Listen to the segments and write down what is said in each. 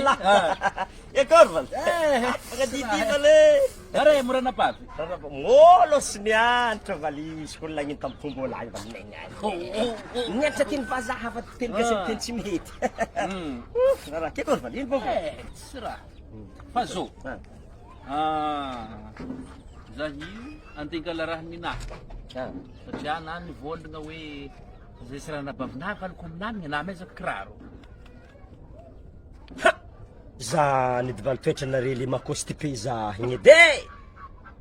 vala. Ya korban. Pagkadidi pala. Are, mura na pa. Molos niyan. Travalis ko lang yung tampumbola yung panengan. Ngayon sa tinfaza hapat tingasin tinsimhit. Nara, kaya korban. Yun po. Sira. Paso. Zahir, anting kalarahan ni na. Sa siya na, ni Von nga we, sa sira na bavnakan kumnan, nga namin sa kraro. Za nidvan toetra narely makostipe za hingede.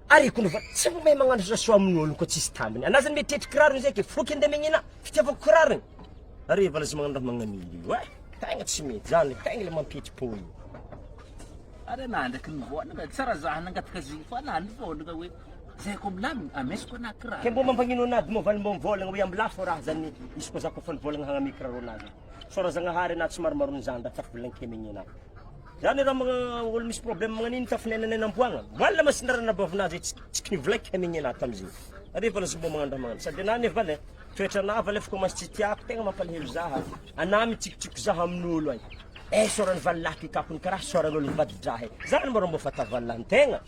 Ary kono fa tsy fo may magnano soasoamin'olo ko tsisy taminy. Anazany metretry kirarony zay ke foky ande megnina fitiavako kirarony. Ary vala za magnano raha magnan'ily io. Tegna tsy mety zany, tegna le mampetri-po io. Are nandraky ny Von nga, tsara zaha nangataka zy fa nandry Von nga we, zay ko milaminy, amesiko na kraro. Ke mbo mampagnino anady mo valy mbo mivolagna hoe amy lafo raha zany izy ko za ko fa nivolagna hagnami kiraro anazy. Sora zagnahary na tsy maromaro zany da tafivolagny ke megnina. Zany raha mga olo misy problème mga niny tafinenanay namboagna. Wala masinarana bavinazy tsy kinivolaiky kamignina tam'izy. Ary vala zombo magnano raha magnano. Sady anany vale toetra na vala efa komansy tsy tiako tegna mampalahelo zaha. Anamy tsikitsiko zaha amin'olo ay. Sorany valaky kapony karaha soran'olo mivadi-draha. Zany mora mbo fatavalan'ny tegna.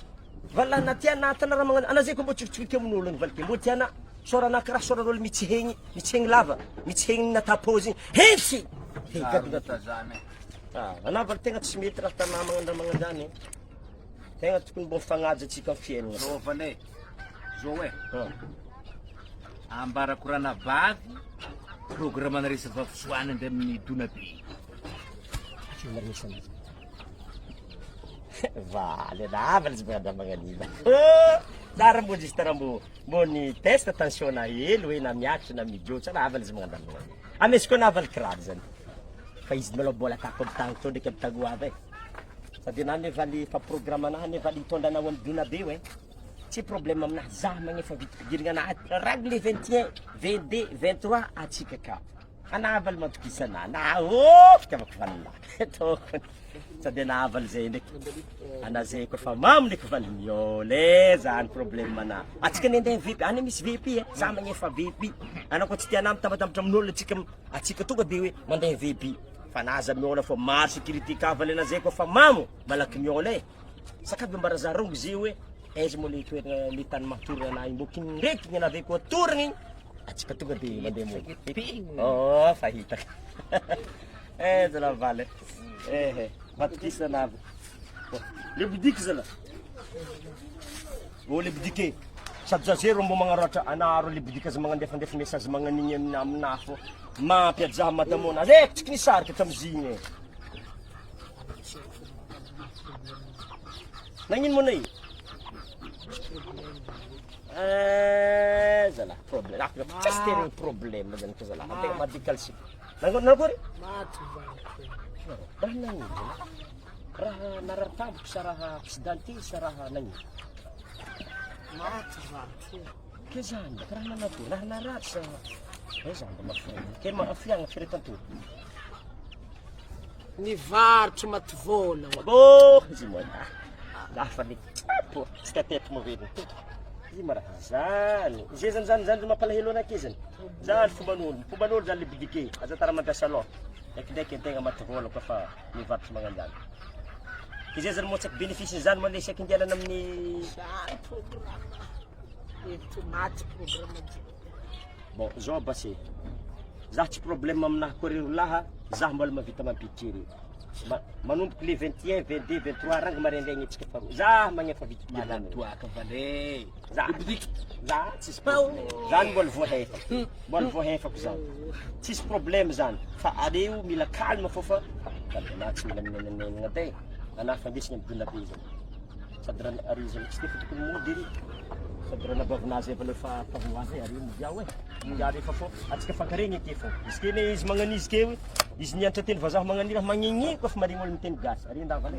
Valana tiana tana raha magnano. Anazay ko mbo tsikitsiko amin'olo ny valike. Mbo tiana sorana karaha soran'olo mitsihegny lava, mitsihegny natapôzy. Hetsy! Zany. Anavalo tegna tsy mety raha tanà magnano raha magnan'izany. Tegna tokony mbo mifagnaja antsika amin'ny fiainana. Zao vane, zao ambarako rana vavy, programana resy vafisoany ande amin'ny donabe. Valy anavaly izy magnano raha magnan'ina. Tsara mbo izy tara mbo ny test attention na hely hoe na miakatra na mijotsa anavaly izy magnano raha magnan'ina. Amesiko anavaly kiraro zany. Fa izy mbola tako amin'ny tagny to ndraiky amin'ny tagoavy. Sady nany valy fa programme anahy valy hitondra anao amin'ny dona be hoe tsy problème aminahy zaho magnefa vitipidirigna anahy ragny le 21, 22, 23 atsika ka. Anavaly matokisa anahy. Fitiavako valinahy. Tokony. Sady anavaly zay ndraiky. Anazay ko fa mamy ndraiky valy miole zany problème anahy. Atsika nandeha VP, any misy VP zaho magnefa VP. Anao ko tsy tianao mitambatambatra amin'olo atsika tonga de hoe mandeha VP. Fanaza miola fa maro sécurité kavaly anazay ko fa mamo malaky miola sakaby mbaraza rongo izy hoe aiza mo le toerana le tany mahatorana anahy mbo kindraiky ny anavy ko atoragny atsika tonga de mandeha mo. Fa hitaka. Zala valy. Matokisa anavy. Le bidiky zala. Le bidiky. Sady za zay rô mbo magnaratra anaro le bidika aza magnandefandefa message magnanigny aminahy fô mampiajaha madamona azy tsiky nisarika tamizigny. Nagnino mo nay? Zala problème. Tsisy terigny problème zany ko zala. Tegna madikalsi. Nagory? Raha nagnino? Raha narartaboko sa raha accidenté sa raha nagnino? Ke zany, karaha nanako, raha naratsy sa... Zany mba mafrena. Ke mafiagna firetanto. Nivarotro mativola. Izy mo na. Lafa ni po, tsy kateto mo vediny. Izy maraha zany. Izy zany mampalahelo anaky zany. Zany fomban'olo zany le bidike. Aza tara mampiasa loha. Ndraikindraiky antegna mativola koa fa nivarotro magnan'izany. Izy zany moa tsy bénéfice zany mo isaky indianana amin'ny Zany programme. Eto maty programme dy. Bon, zao basé. Zaho tsy problème aminahy koa reo laha, zaho mbola mahavita mampiditry. Manomboky le 21, 22, 23 ranga marendraigny antsika fa zaho magnefa vitipidirana. Manantoaka vale. Zaho tsisy problème. Zany mbola voahefako. Mbola voahefako zany. Tsisy problème zany. Fa areo mila calme fô fa na tsy mila minenanenagna be. Anahy fandesigny amin'ny dona be zany. Sady raha ary zany tsy tefa tokony mody ry. Sady raha nabavinazy efa lefa tavoazy ary midiao midia rehefa fô atsika fankaregny ake fô. Izy ke izy magnano izy ke izy nianatra teny vazaha magnano raha magnigny koa fa marigny olo miteny gasy. Ary ndava le.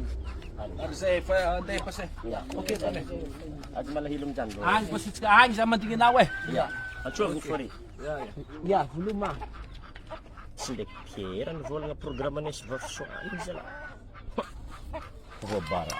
Ary zay fa andeha pa say. Okey zany. Ady malahelo amin'izany. Agny pasitsika agny za mandignanao Atsoviny fô re. Ya, voloma. Tsy le kera ny volagna programme anesy vafisoany zala. Voabara.